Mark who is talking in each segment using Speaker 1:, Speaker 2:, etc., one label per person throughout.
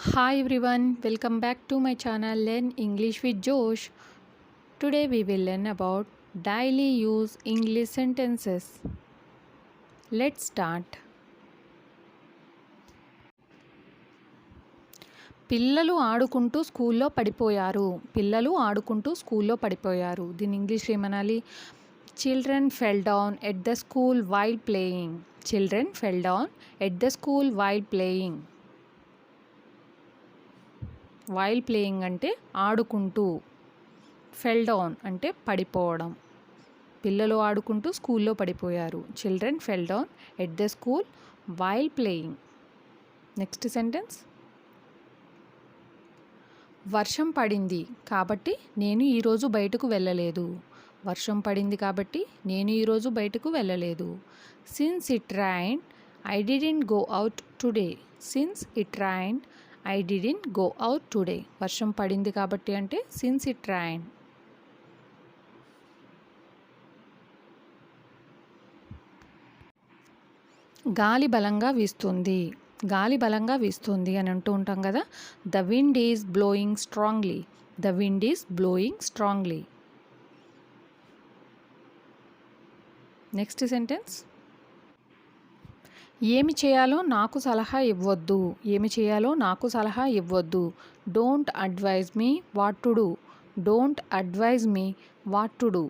Speaker 1: Hi everyone, welcome back to my channel Learn English with Josh. Today we will learn about daily use English sentences. Let's start. పిల్లలు ఆడుకుంటూ స్కూల్లో పడిపోయారు. పిల్లలు ఆడుకుంటూ స్కూల్లో పడిపోయారు. దీని ఇంగ్లీష్లో ఏమనాలి? Children fell down at the school while playing. Children fell down at the school while playing. While playing అంటే ఆడుకుంటూ, ఫెల్ డౌన్ అంటే పడిపోవడం. పిల్లలు ఆడుకుంటూ స్కూల్లో పడిపోయారు. Children fell down at the school while playing. Next sentence. వర్షం పడింది కాబట్టి నేను ఈరోజు బయటకు వెళ్ళలేదు. వర్షం పడింది కాబట్టి నేను ఈరోజు బయటకు వెళ్ళలేదు. Since it రైన్డ్ I didn't go out today. Since it రైన్డ్ I didn't go out today. వర్షం పడింది కాబట్టి అంటే సిన్స్ ఇట్ రైన్. గాలి బలంగా వీస్తుంది. గాలి బలంగా వీస్తుంది అని అంటూ ఉంటాం కదా. The wind is blowing strongly. The wind is blowing strongly. Next sentence. ఏమి చేయాలో నాకు సలహా ఇవ్వద్దు. ఏమి చేయాలో నాకు సలహా ఇవ్వద్దు. Don't advise me what to do. Don't advise me what to do.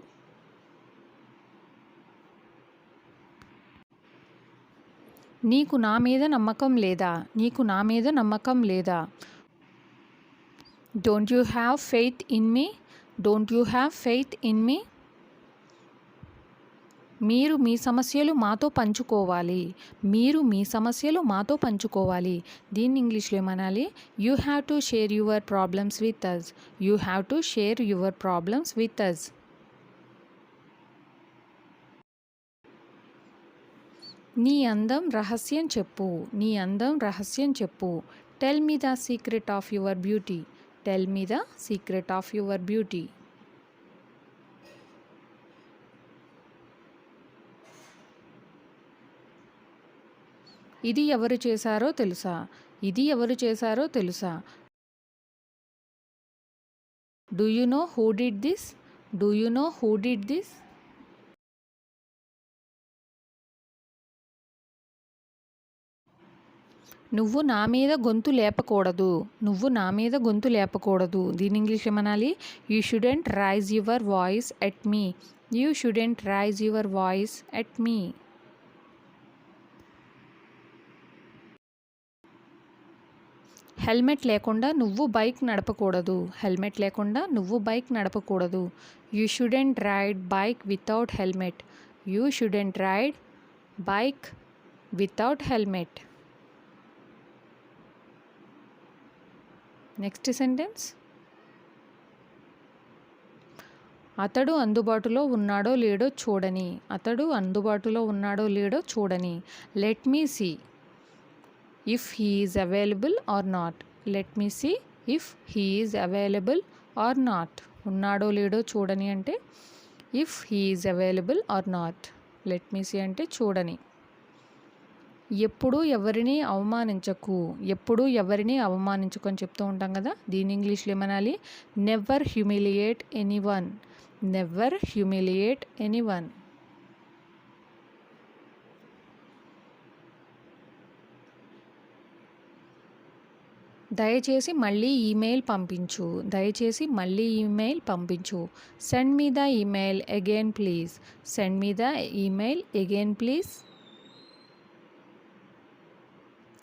Speaker 1: నీకు నా మీద నమ్మకం లేదా. నీకు నా మీద నమ్మకం లేదా. Don't you have faith in me. Don't you have faith in me. మీరు మీ సమస్యలు మాతో పంచుకోవాలి. మీరు మీ సమస్యలు మాతో పంచుకోవాలి. దీన్ని ఇంగ్లీష్లో ఏమనాలి? You have to share your problems with us. You have to share your problems with us. నీ అందం రహస్యం చెప్పు. నీ అందం రహస్యం చెప్పు. Tell me the secret of your beauty. Tell me the secret of your beauty. ఇది ఎవరు చేశారో తెలుసా. ఇది ఎవరు చేశారో తెలుసా. Do you know who did this. Do you know who did this. నువ్వు నా మీద గొంతు లేపకూడదు. నువ్వు నా మీద గొంతు లేపకూడదు. దీని ఇంగ్లీష్ ఏమనాలి? You shouldn't raise your voice at me. You shouldn't raise your voice at me. Helmet లేకుండా నువ్వు బైక్ నడపకూడదు. హెల్మెట్ లేకుండా నువ్వు బైక్ నడపకూడదు. You shouldn't ride bike without helmet. You shouldn't ride bike without helmet. Next sentence. అతడు అందుబాటులో ఉన్నాడో లేడో చూడని. అతడు అందుబాటులో ఉన్నాడో లేడో చూడని. Let me see if he is available or not. Let me see if he is available or not. ఉన్నాడో లేడో చూడని అంటే if he is available or not. Let me see అంటే చూడని. ఎప్పుడూ ఎవరిని అవమానించకు. ఎప్పుడూ ఎవరిని అవమానించకు అని చెప్తూ ఉంటాం కదా. దీని ఇంగ్లీష్లో ఏమనాలి? Never humiliate anyone. Never humiliate anyone. దయచేసి మళ్ళీ ఈమెయిల్ పంపించు. దయచేసి మళ్ళీ ఈమెయిల్ పంపించు. Send me the email again please. Send me the email again please.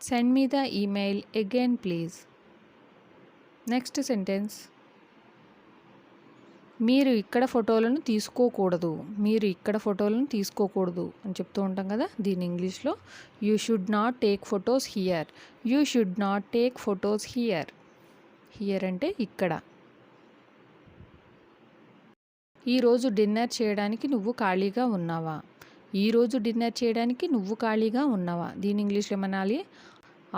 Speaker 1: Send me the email again please. Next sentence. మీరు ఇక్కడ ఫోటోలను తీసుకోకూడదు. మీరు ఇక్కడ ఫోటోలను తీసుకోకూడదు అని చెప్తూ ఉంటాం కదా. దీని ఇంగ్లీష్లో you should not take photos here. You should not take photos here. Here అంటే ఇక్కడ. ఈరోజు డిన్నర్ చేయడానికి నువ్వు ఖాళీగా ఉన్నావా. ఈరోజు డిన్నర్ చేయడానికి నువ్వు ఖాళీగా ఉన్నావా. దీని ఇంగ్లీష్లో ఏమనాలి?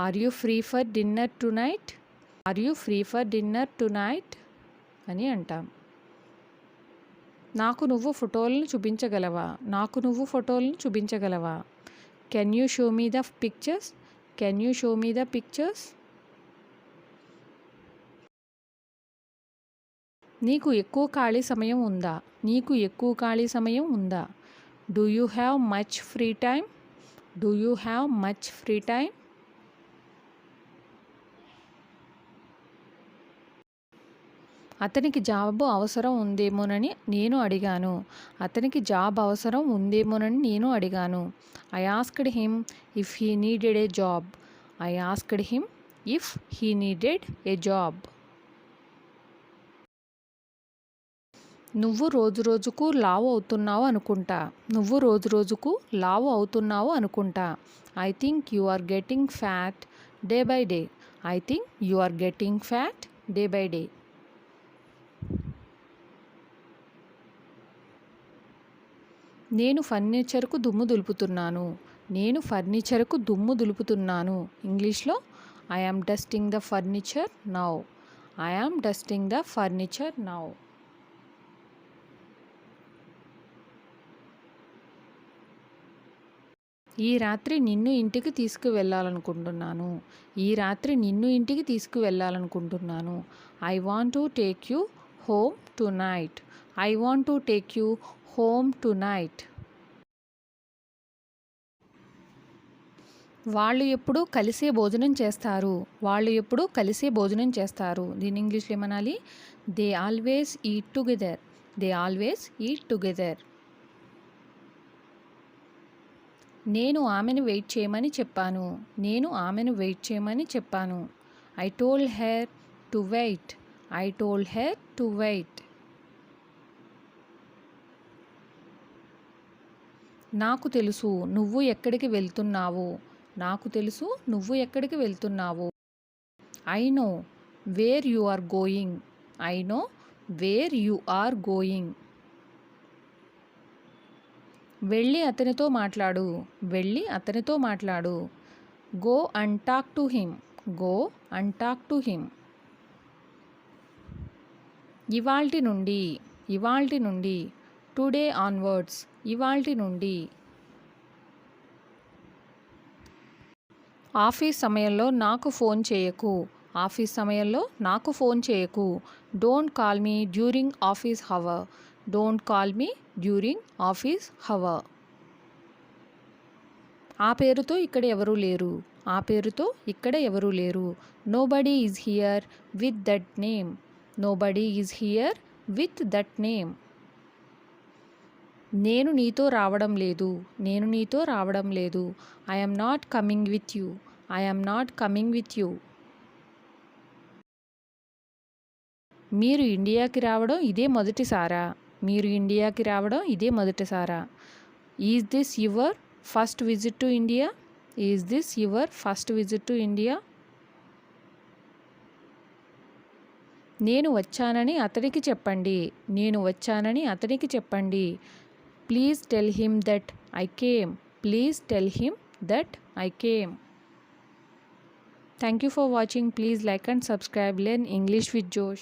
Speaker 1: Are you free for dinner tonight. Are you free for dinner tonight అని అంటాం. నాకు నువ్వు ఫోటోలను చూపించగలవా. నాకు నువ్వు ఫోటోలను చూపించగలవా. Can you show me the pictures. Can you show me the pictures. నీకు ఎక్కువ ఖాళీ సమయం ఉందా? నీకు ఎక్కువ ఖాళీ సమయం ఉందా? Do you have much free time? Do you have much free time? అతనికి జాబ్ అవసరం ఉందేమోనని నేను అడిగాను. అతనికి జాబ్ అవసరం ఉందేమోనని నేను అడిగాను. I asked him if he needed A job. I asked him if he needed A job. నువ్వు రోజురోజుకు లావు అవుతున్నావు అనుకుంటా. నువ్వు రోజురోజుకు లావు అవుతున్నావు అనుకుంటా. I think you are getting fat day by day. I think you are getting fat day by day. నేను ఫర్నిచర్కు దుమ్ము దులుపుతున్నాను. నేను ఫర్నిచర్కు దుమ్ము దులుపుతున్నాను. ఇంగ్లీష్లో I am dusting the furniture now. I am dusting the furniture now. ఈ రాత్రి నిన్ను ఇంటికి తీసుకువెళ్ళాలనుకుంటున్నాను. ఈ రాత్రి నిన్ను ఇంటికి తీసుకువెళ్ళాలనుకుంటున్నాను. I want to take you home tonight. I want to take you home tonight. వాళ్ళు ఎప్పుడు కలిసే భోజనం చేస్తారు. వాళ్ళు ఎప్పుడు కలిసే భోజనం చేస్తారు. దీని ఇంగ్లీష్లో ఏమనాలి? They always eat together. They always eat together. నేను ఆమెను వెయిట్ చేయమని చెప్పాను. నేను ఆమెను వెయిట్ చేయమని చెప్పాను. I told her to wait. I told her to wait. నాకు తెలుసు నువ్వు ఎక్కడికి వెళ్తున్నావు. నాకు తెలుసు నువ్వు ఎక్కడికి వెళ్తున్నావు. I know where you are going. I know where you are going. వెళ్ళి అతనితో మాట్లాడు. వెళ్ళి అతనితో మాట్లాడు. Go and talk to him. Go and talk to him. ఇవాల్టి నుండి. ఇవాల్టి నుండి. Today onwards. ఇవాల్టి నుండి. ఆఫీస్ సమయంలో నాకు ఫోన్ చేయకు. ఆఫీస్ సమయంలో నాకు ఫోన్ చేయకు. Don't call me during office hour. Don't call me during office hour. ఆ పేరుతో ఇక్కడ ఎవరూ లేరు. ఆ పేరుతో ఇక్కడ ఎవరూ లేరు. Nobody is here with that name. Nobody is here with that name. నేను నీతో రావడం లేదు. నేను నీతో రావడం లేదు. I am not coming with you. I am not coming with you. మీరు ఇండియాకి రావడం ఇదే మొదటిసారా? మీరు ఇండియాకి రావడం ఇదే మొదటిసారా? Is this your first visit to India? Is this your first visit to India? నేను వచ్చానని అతనికి చెప్పండి. నేను వచ్చానని అతనికి చెప్పండి. Please tell him that I came. Please tell him that I came. Thank you for watching. Please like and subscribe. Learn English with Josh.